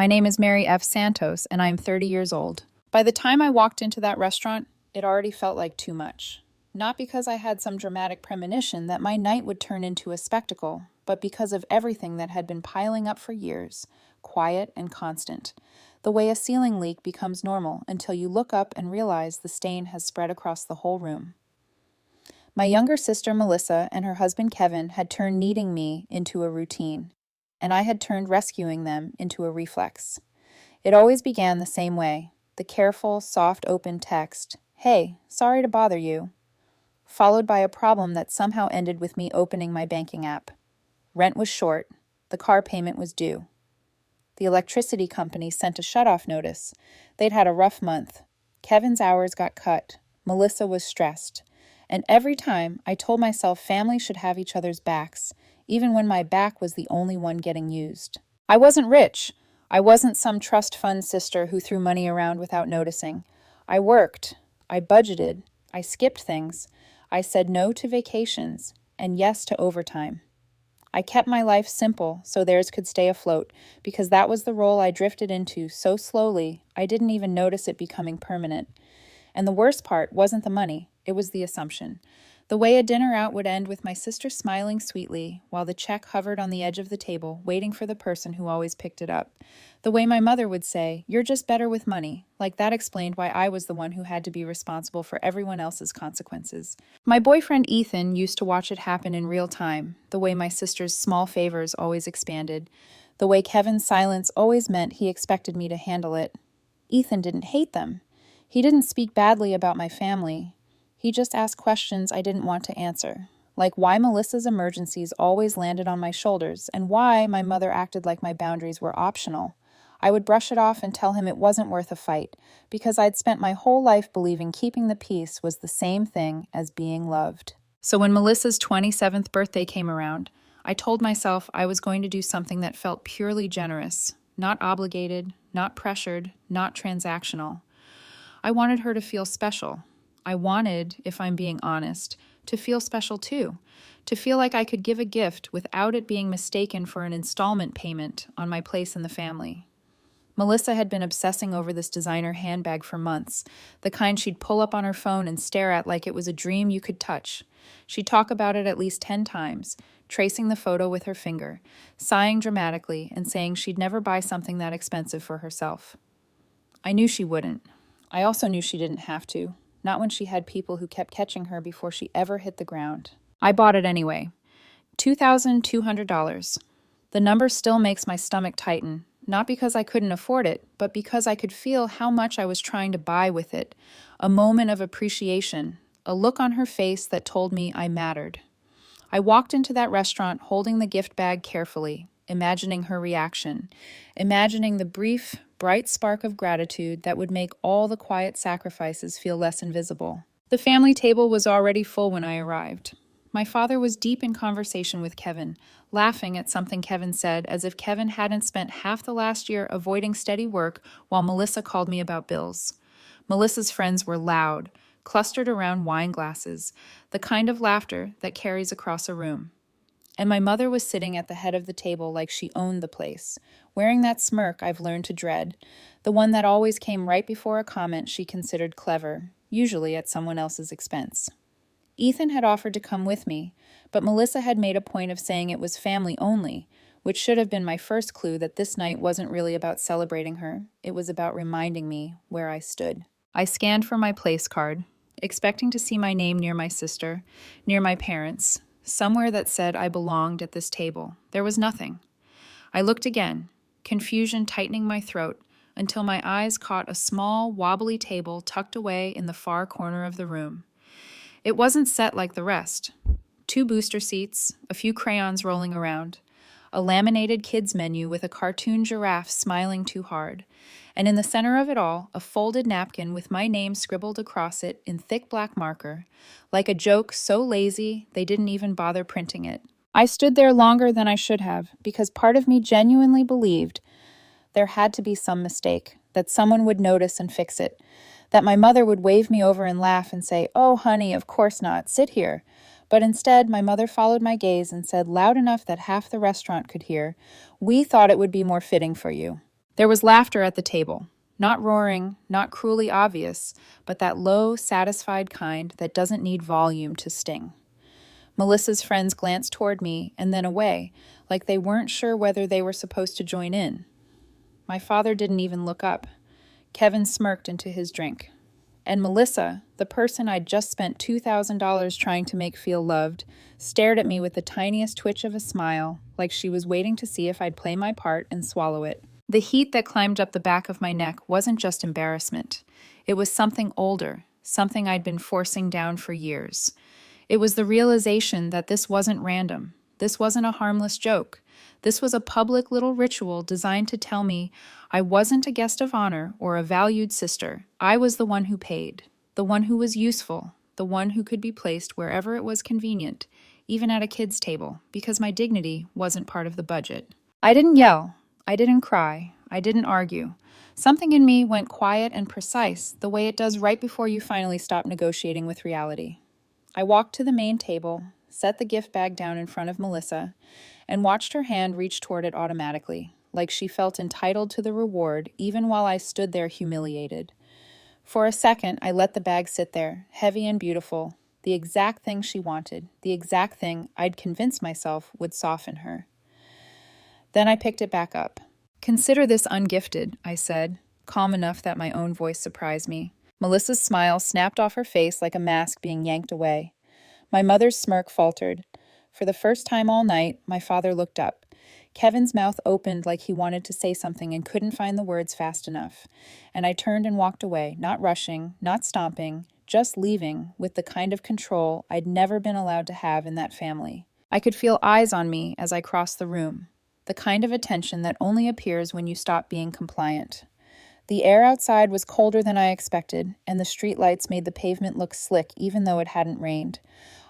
My name is Mary F. Santos, and I am 30 years old. By the time I walked into that restaurant, it already felt like too much. Not because I had some dramatic premonition that my night would turn into a spectacle, but because of everything that had been piling up for years, quiet and constant. The way a ceiling leak becomes normal until you look up and realize the stain has spread across the whole room. My younger sister Melissa and her husband Kevin had turned needing me into a routine, and I had turned rescuing them into a reflex. It always began the same way, the careful, soft, open text, "Hey, sorry to bother you," followed by a problem that somehow ended with me opening my banking app. Rent was short, the car payment was due. The electricity company sent a shut-off notice. They'd had a rough month. Kevin's hours got cut. Melissa was stressed. And every time, I told myself family should have each other's backs, even when my back was the only one getting used. I wasn't rich. I wasn't some trust fund sister who threw money around without noticing. I worked. I budgeted. I skipped things. I said no to vacations and yes to overtime. I kept my life simple so theirs could stay afloat, because that was the role I drifted into so slowly I didn't even notice it becoming permanent. And the worst part wasn't the money, it was the assumption. The way a dinner out would end with my sister smiling sweetly while the check hovered on the edge of the table, waiting for the person who always picked it up. The way my mother would say, "You're just better with money," like that explained why I was the one who had to be responsible for everyone else's consequences. My boyfriend Ethan used to watch it happen in real time, the way my sister's small favors always expanded, the way Kevin's silence always meant he expected me to handle it. Ethan didn't hate them. He didn't speak badly about my family. He just asked questions I didn't want to answer, like why Melissa's emergencies always landed on my shoulders and why my mother acted like my boundaries were optional. I would brush it off and tell him it wasn't worth a fight, because I'd spent my whole life believing keeping the peace was the same thing as being loved. So when Melissa's 27th birthday came around, I told myself I was going to do something that felt purely generous, not obligated, not pressured, not transactional. I wanted her to feel special. I wanted, if I'm being honest, to feel special too, to feel like I could give a gift without it being mistaken for an installment payment on my place in the family. Melissa had been obsessing over this designer handbag for months, the kind she'd pull up on her phone and stare at like it was a dream you could touch. She'd talk about it at least 10 times, tracing the photo with her finger, sighing dramatically and saying she'd never buy something that expensive for herself. I knew she wouldn't. I also knew she didn't have to. Not when she had people who kept catching her before she ever hit the ground. I bought it anyway. $2,200. The number still makes my stomach tighten, not because I couldn't afford it, but because I could feel how much I was trying to buy with it. A moment of appreciation, a look on her face that told me I mattered. I walked into that restaurant holding the gift bag carefully, imagining her reaction, imagining the brief, bright spark of gratitude that would make all the quiet sacrifices feel less invisible. The family table was already full when I arrived. My father was deep in conversation with Kevin, laughing at something Kevin said as if Kevin hadn't spent half the last year avoiding steady work while Melissa called me about bills. Melissa's friends were loud, clustered around wine glasses, the kind of laughter that carries across a room. And my mother was sitting at the head of the table like she owned the place, wearing that smirk I've learned to dread, the one that always came right before a comment she considered clever, usually at someone else's expense. Ethan had offered to come with me, but Melissa had made a point of saying it was family only, which should have been my first clue that this night wasn't really about celebrating her. It was about reminding me where I stood. I scanned for my place card, expecting to see my name near my sister, near my parents, somewhere that said I belonged at this table. There was nothing. I looked again, confusion tightening my throat, until my eyes caught a small, wobbly table tucked away in the far corner of the room. It wasn't set like the rest. 2 booster seats, a few crayons rolling around, a laminated kids menu with a cartoon giraffe smiling too hard, and in the center of it all, a folded napkin with my name scribbled across it in thick black marker, like a joke so lazy they didn't even bother printing it. I stood there longer than I should have, because part of me genuinely believed there had to be some mistake, that someone would notice and fix it, that my mother would wave me over and laugh and say, "Oh, honey, of course not, sit here." But instead, my mother followed my gaze and said loud enough that half the restaurant could hear, "We thought it would be more fitting for you." There was laughter at the table. Not roaring, not cruelly obvious, but that low, satisfied kind that doesn't need volume to sting. Melissa's friends glanced toward me and then away, like they weren't sure whether they were supposed to join in. My father didn't even look up. Kevin smirked into his drink. And Melissa, the person I'd just spent $2,000 trying to make feel loved, stared at me with the tiniest twitch of a smile, like she was waiting to see if I'd play my part and swallow it. The heat that climbed up the back of my neck wasn't just embarrassment. It was something older, something I'd been forcing down for years. It was the realization that this wasn't random. This wasn't a harmless joke. This was a public little ritual designed to tell me I wasn't a guest of honor or a valued sister. I was the one who paid, the one who was useful, the one who could be placed wherever it was convenient, even at a kid's table, because my dignity wasn't part of the budget. I didn't yell. I didn't cry. I didn't argue. Something in me went quiet and precise, the way it does right before you finally stop negotiating with reality. I walked to the main table, set the gift bag down in front of Melissa, and watched her hand reach toward it automatically, like she felt entitled to the reward even while I stood there humiliated. For a second, I let the bag sit there, heavy and beautiful, the exact thing she wanted, the exact thing I'd convinced myself would soften her. Then I picked it back up. "Consider this ungifted," I said, calm enough that my own voice surprised me. Melissa's smile snapped off her face like a mask being yanked away. My mother's smirk faltered. For the first time all night, my father looked up. Kevin's mouth opened like he wanted to say something and couldn't find the words fast enough. And I turned and walked away, not rushing, not stomping, just leaving with the kind of control I'd never been allowed to have in that family. I could feel eyes on me as I crossed the room. The kind of attention that only appears when you stop being compliant. The air outside was colder than I expected, and the streetlights made the pavement look slick even though it hadn't rained.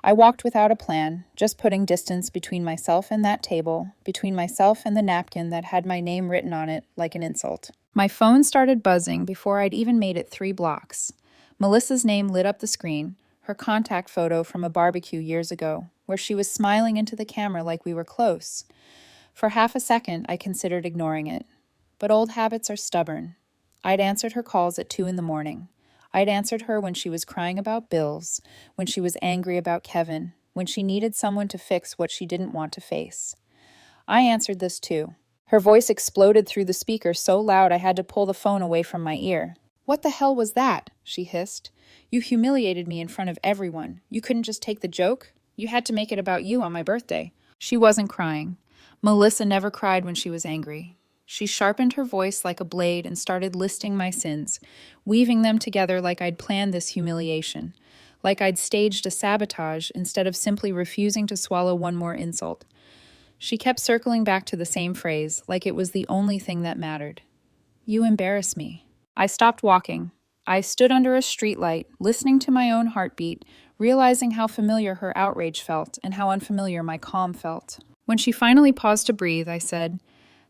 I walked without a plan, just putting distance between myself and that table, between myself and the napkin that had my name written on it like an insult. My phone started buzzing before I'd even made it 3 blocks. Melissa's name lit up the screen, her contact photo from a barbecue years ago, where she was smiling into the camera like we were close. For half a second, I considered ignoring it. But old habits are stubborn. I'd answered her calls at 2 a.m. I'd answered her when she was crying about bills, when she was angry about Kevin, when she needed someone to fix what she didn't want to face. I answered this too. Her voice exploded through the speaker so loud I had to pull the phone away from my ear. "What the hell was that?" she hissed. "You humiliated me in front of everyone. You couldn't just take the joke? You had to make it about you on my birthday." She wasn't crying. Melissa never cried when she was angry. She sharpened her voice like a blade and started listing my sins, weaving them together like I'd planned this humiliation, like I'd staged a sabotage instead of simply refusing to swallow one more insult. She kept circling back to the same phrase, like it was the only thing that mattered. "You embarrass me." I stopped walking. I stood under a streetlight, listening to my own heartbeat, realizing how familiar her outrage felt and how unfamiliar my calm felt. When she finally paused to breathe, I said,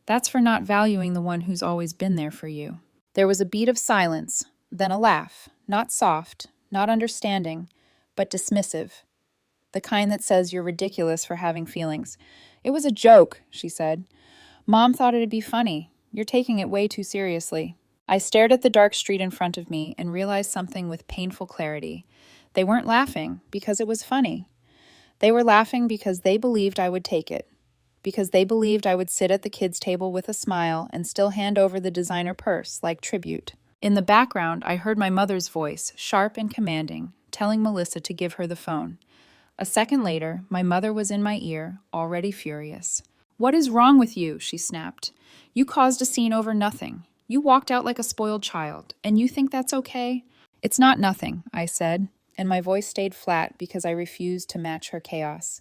"That's for not valuing the one who's always been there for you." There was a beat of silence, then a laugh, not soft, not understanding, but dismissive. The kind that says you're ridiculous for having feelings. "It was a joke," she said. "Mom thought it'd be funny. You're taking it way too seriously." I stared at the dark street in front of me and realized something with painful clarity. They weren't laughing because it was funny. They were laughing because they believed I would take it, because they believed I would sit at the kids' table with a smile and still hand over the designer purse like tribute. In the background, I heard my mother's voice, sharp and commanding, telling Melissa to give her the phone. A second later, my mother was in my ear, already furious. "What is wrong with you?" she snapped. "You caused a scene over nothing. You walked out like a spoiled child, and you think that's okay?" "It's not nothing," I said, and my voice stayed flat because I refused to match her chaos.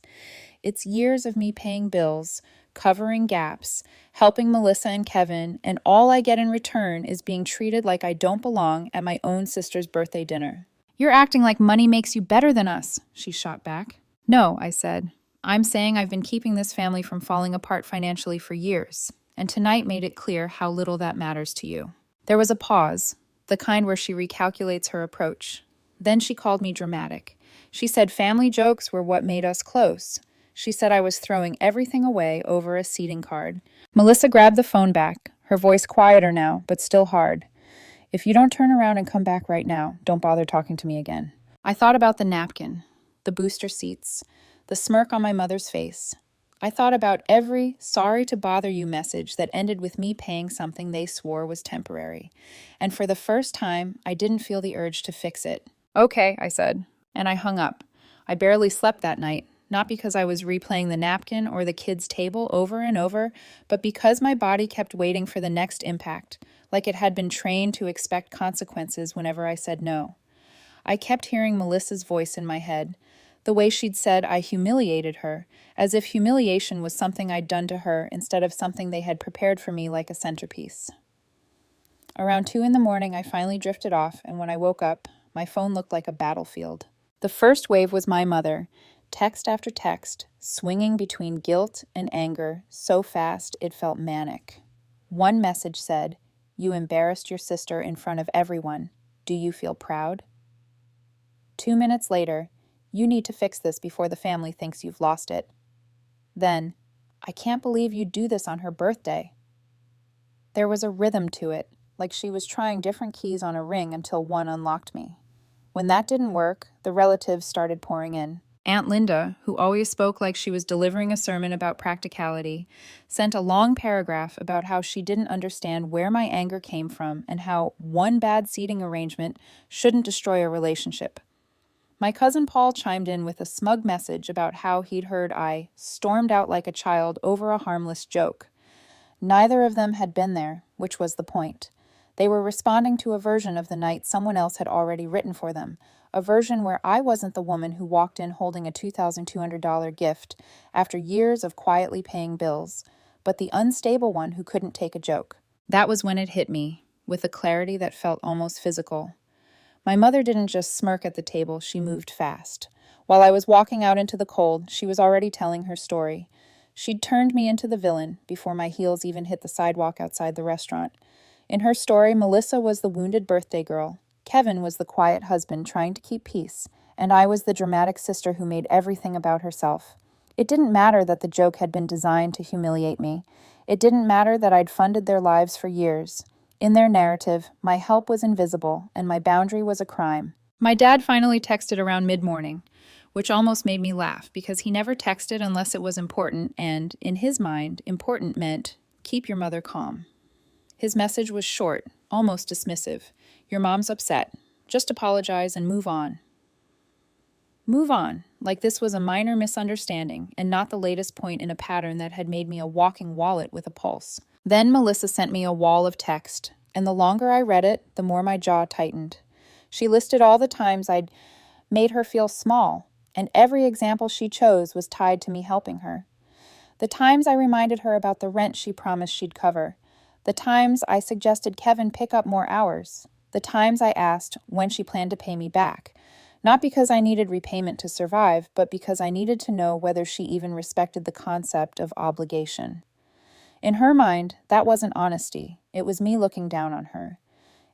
"It's years of me paying bills, covering gaps, helping Melissa and Kevin, and all I get in return is being treated like I don't belong at my own sister's birthday dinner." "You're acting like money makes you better than us," she shot back. "No," I said. "I'm saying I've been keeping this family from falling apart financially for years, and tonight made it clear how little that matters to you." There was a pause, the kind where she recalculates her approach. Then she called me dramatic. She said family jokes were what made us close. She said I was throwing everything away over a seating card. Melissa grabbed the phone back, her voice quieter now, but still hard. If you don't turn around and come back right now, don't bother talking to me again. I thought about the napkin, the booster seats, the smirk on my mother's face. I thought about every sorry to bother you message that ended with me paying something they swore was temporary. And for the first time, I didn't feel the urge to fix it. Okay, I said, and I hung up. I barely slept that night, not because I was replaying the napkin or the kids' table over and over, but because my body kept waiting for the next impact, like it had been trained to expect consequences whenever I said no. I kept hearing Melissa's voice in my head, the way she'd said I humiliated her, as if humiliation was something I'd done to her instead of something they had prepared for me like a centerpiece. Around 2 in the morning, I finally drifted off, and when I woke up, my phone looked like a battlefield. The first wave was my mother, text after text, swinging between guilt and anger so fast it felt manic. One message said, "You embarrassed your sister in front of everyone. Do you feel proud?" 2 minutes later, "You need to fix this before the family thinks you've lost it." Then, "I can't believe you'd do this on her birthday." There was a rhythm to it, like she was trying different keys on a ring until one unlocked me. When that didn't work, the relatives started pouring in. Aunt Linda, who always spoke like she was delivering a sermon about practicality, sent a long paragraph about how she didn't understand where my anger came from and how one bad seating arrangement shouldn't destroy a relationship. My cousin Paul chimed in with a smug message about how he'd heard I stormed out like a child over a harmless joke. Neither of them had been there, which was the point. They were responding to a version of the night someone else had already written for them, a version where I wasn't the woman who walked in holding a $2,200 gift after years of quietly paying bills, but the unstable one who couldn't take a joke. That was when it hit me, with a clarity that felt almost physical. My mother didn't just smirk at the table, she moved fast. While I was walking out into the cold, she was already telling her story. She'd turned me into the villain before my heels even hit the sidewalk outside the restaurant. In her story, Melissa was the wounded birthday girl, Kevin was the quiet husband trying to keep peace, and I was the dramatic sister who made everything about herself. It didn't matter that the joke had been designed to humiliate me. It didn't matter that I'd funded their lives for years. In their narrative, my help was invisible, and my boundary was a crime. My dad finally texted around mid-morning, which almost made me laugh because he never texted unless it was important, and, in his mind, important meant, keep your mother calm. His message was short, almost dismissive. Your mom's upset. Just apologize and move on. Move on, like this was a minor misunderstanding and not the latest point in a pattern that had made me a walking wallet with a pulse. Then Melissa sent me a wall of text, and the longer I read it, the more my jaw tightened. She listed all the times I'd made her feel small, and every example she chose was tied to me helping her. The times I reminded her about the rent she promised she'd cover. The times I suggested Kevin pick up more hours. The times I asked when she planned to pay me back. Not because I needed repayment to survive, but because I needed to know whether she even respected the concept of obligation. In her mind, that wasn't honesty. It was me looking down on her.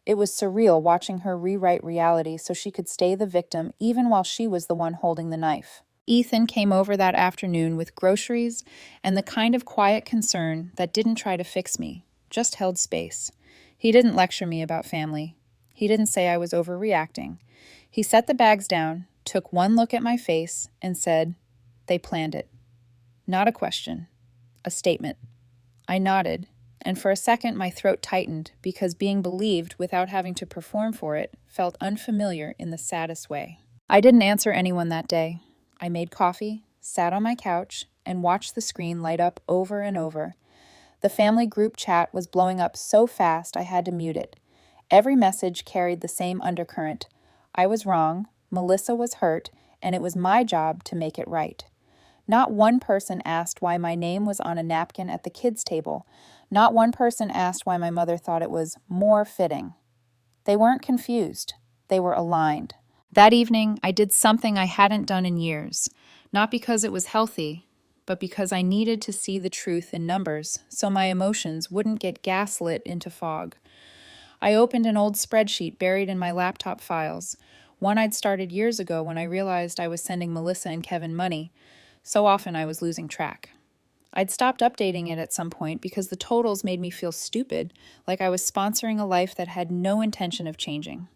It was surreal watching her rewrite reality so she could stay the victim even while she was the one holding the knife. Ethan came over that afternoon with groceries and the kind of quiet concern that didn't try to fix me, just held space. He didn't lecture me about family. He didn't say I was overreacting. He set the bags down, took one look at my face, and said, "They planned it." Not a question, a statement. I nodded, and for a second my throat tightened because being believed without having to perform for it felt unfamiliar in the saddest way. I didn't answer anyone that day. I made coffee, sat on my couch, and watched the screen light up over and over. The family group chat was blowing up so fast I had to mute it. Every message carried the same undercurrent. I was wrong, Melissa was hurt, and it was my job to make it right. Not one person asked why my name was on a napkin at the kids' table. Not one person asked why my mother thought it was more fitting. They weren't confused. They were aligned. That evening, I did something I hadn't done in years, not because it was healthy, but because I needed to see the truth in numbers so my emotions wouldn't get gaslit into fog. I opened an old spreadsheet buried in my laptop files, one I'd started years ago when I realized I was sending Melissa and Kevin money. So often I was losing track. I'd stopped updating it at some point because the totals made me feel stupid, like I was sponsoring a life that had no intention of changing.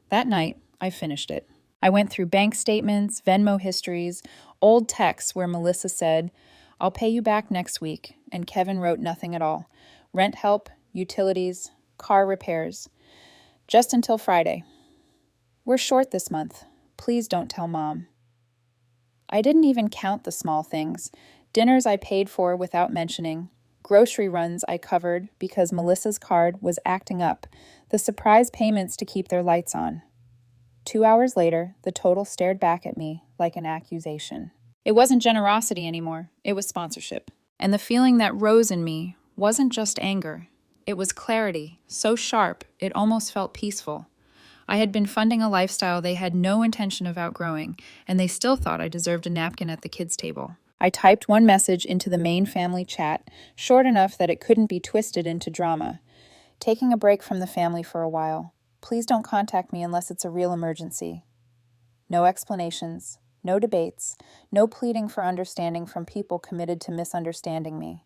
That night, I finished it. I went through bank statements, Venmo histories, old texts where Melissa said, "I'll pay you back next week," and Kevin wrote nothing at all. Rent help, utilities, car repairs. Just until Friday. "We're short this month. Please don't tell Mom." I didn't even count the small things. Dinners I paid for without mentioning. Grocery runs I covered because Melissa's card was acting up. The surprise payments to keep their lights on. 2 hours later, the total stared back at me like an accusation. It wasn't generosity anymore. It was sponsorship. And the feeling that rose in me wasn't just anger. It was clarity, so sharp it almost felt peaceful. I had been funding a lifestyle they had no intention of outgrowing, and they still thought I deserved a napkin at the kids' table. I typed one message into the main family chat, short enough that it couldn't be twisted into drama. "Taking a break from the family for a while. Please don't contact me unless it's a real emergency." No explanations, no debates, no pleading for understanding from people committed to misunderstanding me.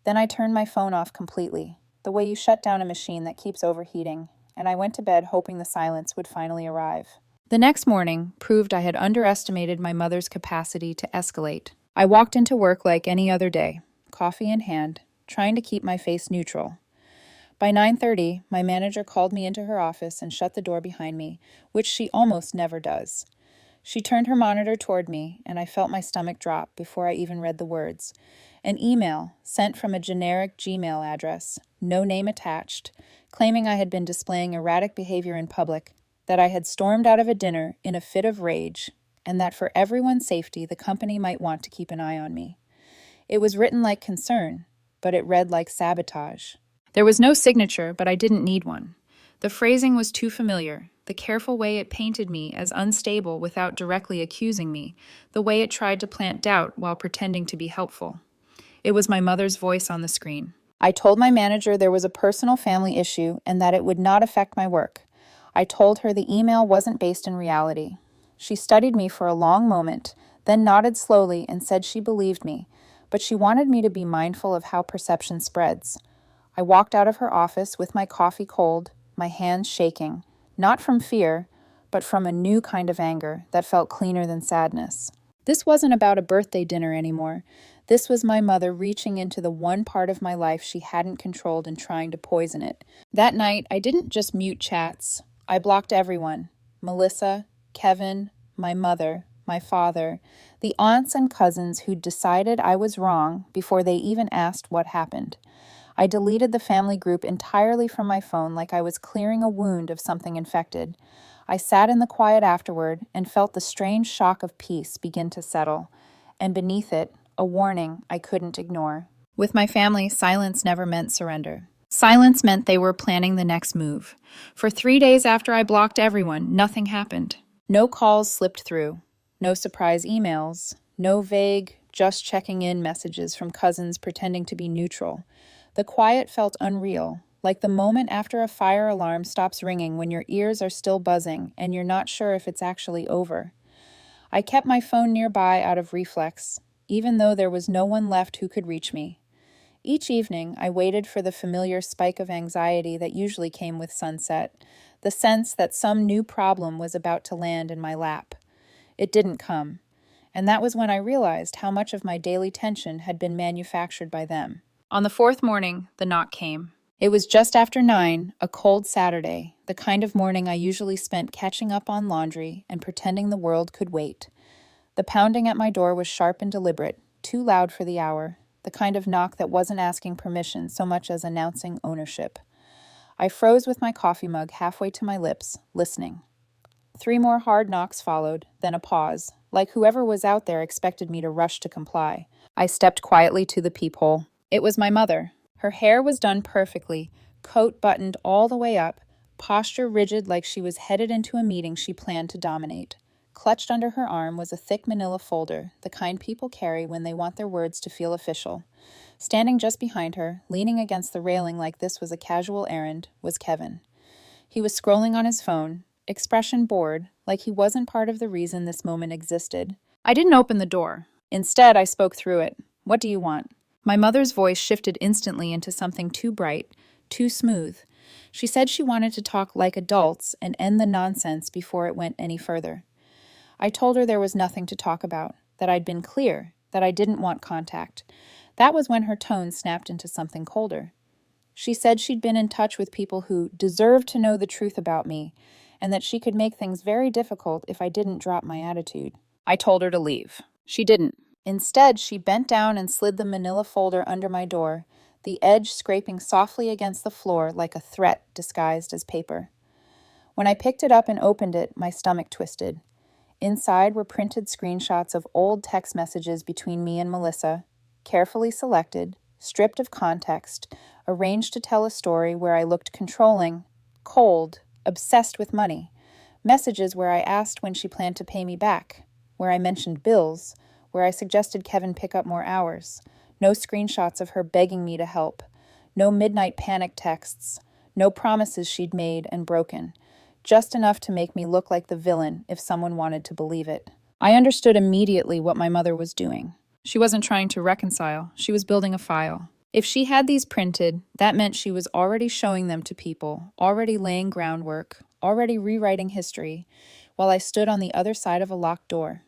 Then I turned my phone off completely, the way you shut down a machine that keeps overheating, and I went to bed hoping the silence would finally arrive. The next morning proved I had underestimated my mother's capacity to escalate. I walked into work like any other day, coffee in hand, trying to keep my face neutral. By 9:30, my manager called me into her office and shut the door behind me, which she almost never does. She turned her monitor toward me, and I felt my stomach drop before I even read the words. An email sent from a generic Gmail address, no name attached, claiming I had been displaying erratic behavior in public, that I had stormed out of a dinner in a fit of rage, and that for everyone's safety the company might want to keep an eye on me. It was written like concern, but it read like sabotage. There was no signature, but I didn't need one. The phrasing was too familiar, the careful way it painted me as unstable without directly accusing me, the way it tried to plant doubt while pretending to be helpful. It was my mother's voice on the screen. I told my manager there was a personal family issue and that it would not affect my work. I told her the email wasn't based in reality. She studied me for a long moment, then nodded slowly and said she believed me, but she wanted me to be mindful of how perception spreads. I walked out of her office with my coffee cold, my hands shaking, not from fear, but from a new kind of anger that felt cleaner than sadness. This wasn't about a birthday dinner anymore. This was my mother reaching into the one part of my life she hadn't controlled and trying to poison it. That night, I didn't just mute chats. I blocked everyone. Melissa, Kevin, my mother, my father, the aunts and cousins who'd decided I was wrong before they even asked what happened. I deleted the family group entirely from my phone like I was clearing a wound of something infected. I sat in the quiet afterward and felt the strange shock of peace begin to settle, and beneath it, a warning I couldn't ignore. With my family, silence never meant surrender. Silence meant they were planning the next move. For 3 days after I blocked everyone, nothing happened. No calls slipped through. No surprise emails. No vague, just checking in messages from cousins pretending to be neutral. The quiet felt unreal, like the moment after a fire alarm stops ringing when your ears are still buzzing and you're not sure if it's actually over. I kept my phone nearby out of reflex, even though there was no one left who could reach me. Each evening, I waited for the familiar spike of anxiety that usually came with sunset, the sense that some new problem was about to land in my lap. It didn't come, and that was when I realized how much of my daily tension had been manufactured by them. On the fourth morning, the knock came. It was just after 9, a cold Saturday, the kind of morning I usually spent catching up on laundry and pretending the world could wait. The pounding at my door was sharp and deliberate, too loud for the hour, the kind of knock that wasn't asking permission so much as announcing ownership. I froze with my coffee mug halfway to my lips, listening. 3 more hard knocks followed, then a pause, like whoever was out there expected me to rush to comply. I stepped quietly to the peephole. It was my mother. Her hair was done perfectly, coat buttoned all the way up, posture rigid like she was headed into a meeting she planned to dominate. Clutched under her arm was a thick manila folder, the kind people carry when they want their words to feel official. Standing just behind her, leaning against the railing like this was a casual errand, was Kevin. He was scrolling on his phone, expression bored, like he wasn't part of the reason this moment existed. I didn't open the door. Instead, I spoke through it. What do you want?" My mother's voice shifted instantly into something too bright, too smooth. She said she wanted to talk like adults and end the nonsense before it went any further. I told her there was nothing to talk about, that I'd been clear, that I didn't want contact. That was when her tone snapped into something colder. She said she'd been in touch with people who deserved to know the truth about me, and that she could make things very difficult if I didn't drop my attitude. I told her to leave. She didn't. Instead, she bent down and slid the manila folder under my door, the edge scraping softly against the floor like a threat disguised as paper. When I picked it up and opened it, my stomach twisted. Inside were printed screenshots of old text messages between me and Melissa, carefully selected, stripped of context, arranged to tell a story where I looked controlling, cold, obsessed with money. Messages where I asked when she planned to pay me back, where I mentioned bills, where I suggested Kevin pick up more hours. No screenshots of her begging me to help. No midnight panic texts. No promises she'd made and broken. Just enough to make me look like the villain if someone wanted to believe it. I understood immediately what my mother was doing. She wasn't trying to reconcile, she was building a file. If she had these printed, that meant she was already showing them to people, already laying groundwork, already rewriting history, while I stood on the other side of a locked door.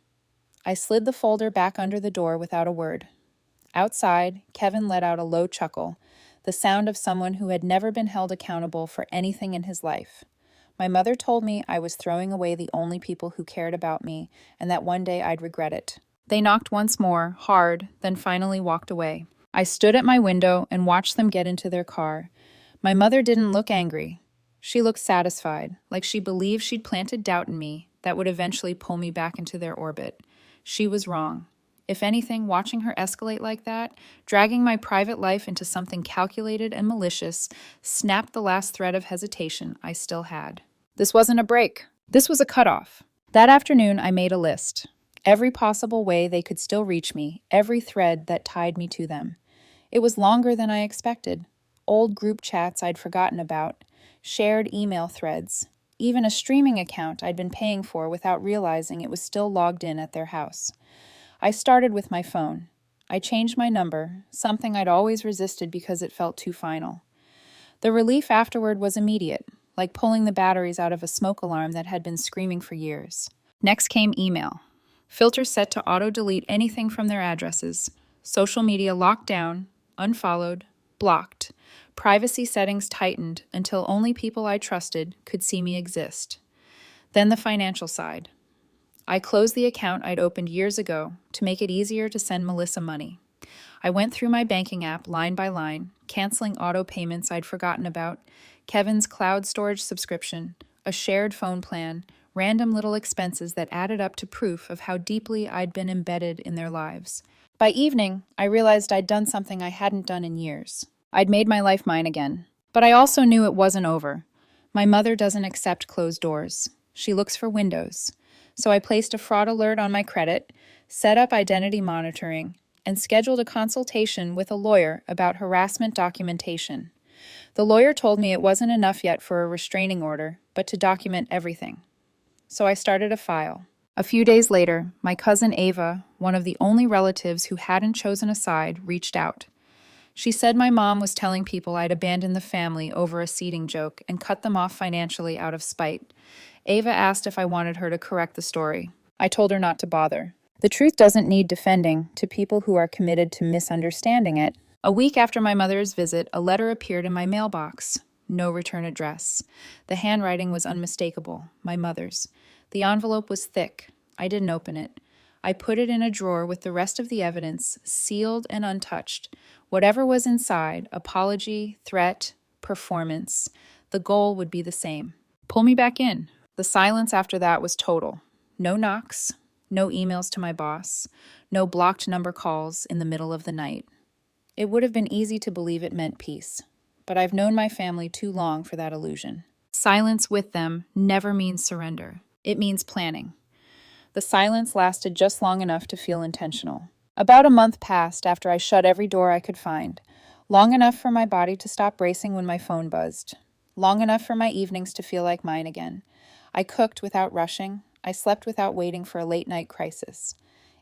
I slid the folder back under the door without a word. Outside, Kevin let out a low chuckle, the sound of someone who had never been held accountable for anything in his life. My mother told me I was throwing away the only people who cared about me, and that one day I'd regret it. They knocked once more, hard, then finally walked away. I stood at my window and watched them get into their car. My mother didn't look angry. She looked satisfied, like she believed she'd planted doubt in me that would eventually pull me back into their orbit. She was wrong. If anything, watching her escalate like that, dragging my private life into something calculated and malicious, snapped the last thread of hesitation I still had. This wasn't a break. This was a cutoff. That afternoon, I made a list. Every possible way they could still reach me, every thread that tied me to them. It was longer than I expected. Old group chats I'd forgotten about, shared email threads, even a streaming account I'd been paying for without realizing it was still logged in at their house. I started with my phone. I changed my number, something I'd always resisted because it felt too final. The relief afterward was immediate, like pulling the batteries out of a smoke alarm that had been screaming for years. Next came email. Filter set to auto-delete anything from their addresses. Social media locked down, unfollowed, blocked. Privacy settings tightened until only people I trusted could see me exist. Then the financial side. I closed the account I'd opened years ago to make it easier to send Melissa money. I went through my banking app line by line, canceling auto payments I'd forgotten about, Kevin's cloud storage subscription, a shared phone plan, random little expenses that added up to proof of how deeply I'd been embedded in their lives. By evening, I realized I'd done something I hadn't done in years. I'd made my life mine again. But I also knew it wasn't over. My mother doesn't accept closed doors. She looks for windows. So I placed a fraud alert on my credit, set up identity monitoring, and scheduled a consultation with a lawyer about harassment documentation. The lawyer told me it wasn't enough yet for a restraining order, but to document everything. So I started a file. A few days later, my cousin Ava, one of the only relatives who hadn't chosen a side, reached out. She said my mom was telling people I'd abandoned the family over a seeding joke and cut them off financially out of spite. Ava asked if I wanted her to correct the story. I told her not to bother. The truth doesn't need defending to people who are committed to misunderstanding it. A week after my mother's visit, a letter appeared in my mailbox. No return address. The handwriting was unmistakable, my mother's. The envelope was thick. I didn't open it. I put it in a drawer with the rest of the evidence, sealed and untouched. Whatever was inside, apology, threat, performance, the goal would be the same. Pull me back in. The silence after that was total. No knocks, no emails to my boss, no blocked number calls in the middle of the night. It would have been easy to believe it meant peace, but I've known my family too long for that illusion. Silence with them never means surrender. It means planning. The silence lasted just long enough to feel intentional. About a month passed after I shut every door I could find, long enough for my body to stop racing when my phone buzzed, long enough for my evenings to feel like mine again. I cooked without rushing. I slept without waiting for a late-night crisis.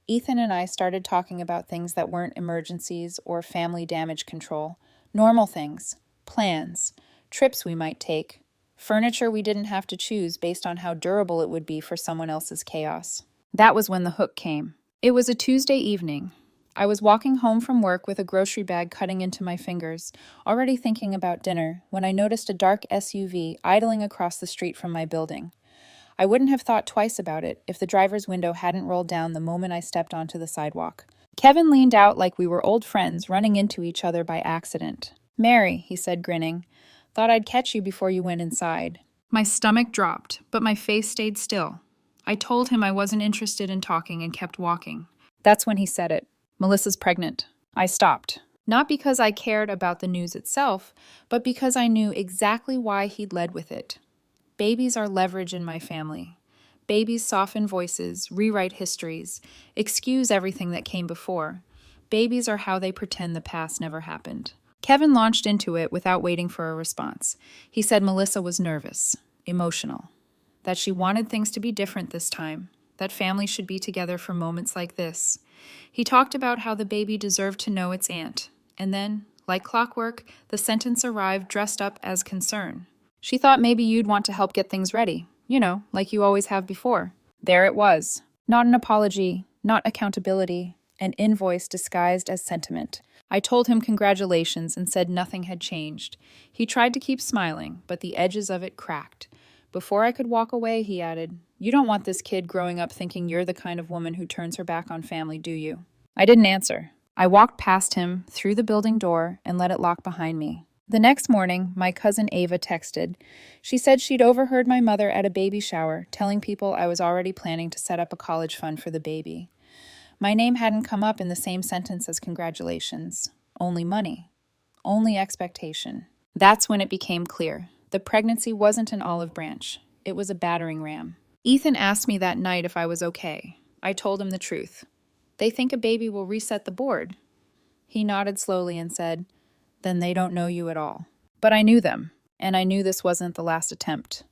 Ethan and I started talking about things that weren't emergencies or family damage control. Normal things, plans, trips we might take, furniture we didn't have to choose based on how durable it would be for someone else's chaos. That was when the hook came. It was a Tuesday evening. I was walking home from work with a grocery bag cutting into my fingers, already thinking about dinner, when I noticed a dark SUV idling across the street from my building. I wouldn't have thought twice about it if the driver's window hadn't rolled down the moment I stepped onto the sidewalk. Kevin leaned out like we were old friends running into each other by accident. "Mary," he said, grinning, "thought I'd catch you before you went inside." My stomach dropped, but my face stayed still. I told him I wasn't interested in talking and kept walking. That's when he said it. "Melissa's pregnant." I stopped. Not because I cared about the news itself, but because I knew exactly why he'd led with it. Babies are leverage in my family. Babies soften voices, rewrite histories, excuse everything that came before. Babies are how they pretend the past never happened. Kevin launched into it without waiting for a response. He said Melissa was nervous, emotional, that she wanted things to be different this time, that families should be together for moments like this. He talked about how the baby deserved to know its aunt, and then, like clockwork, the sentence arrived dressed up as concern. "She thought maybe you'd want to help get things ready, like you always have before." There it was. Not an apology, not accountability, an invoice disguised as sentiment. I told him congratulations and said nothing had changed. He tried to keep smiling, but the edges of it cracked. Before I could walk away, he added, "You don't want this kid growing up thinking you're the kind of woman who turns her back on family, do you?" I didn't answer. I walked past him, through the building door, and let it lock behind me. The next morning, my cousin Ava texted. She said she'd overheard my mother at a baby shower, telling people I was already planning to set up a college fund for the baby. My name hadn't come up in the same sentence as congratulations. Only money. Only expectation. That's when it became clear. The pregnancy wasn't an olive branch. It was a battering ram. Ethan asked me that night if I was okay. I told him the truth. "They think a baby will reset the board." He nodded slowly and said, "Then they don't know you at all." But I knew them, and I knew this wasn't the last attempt.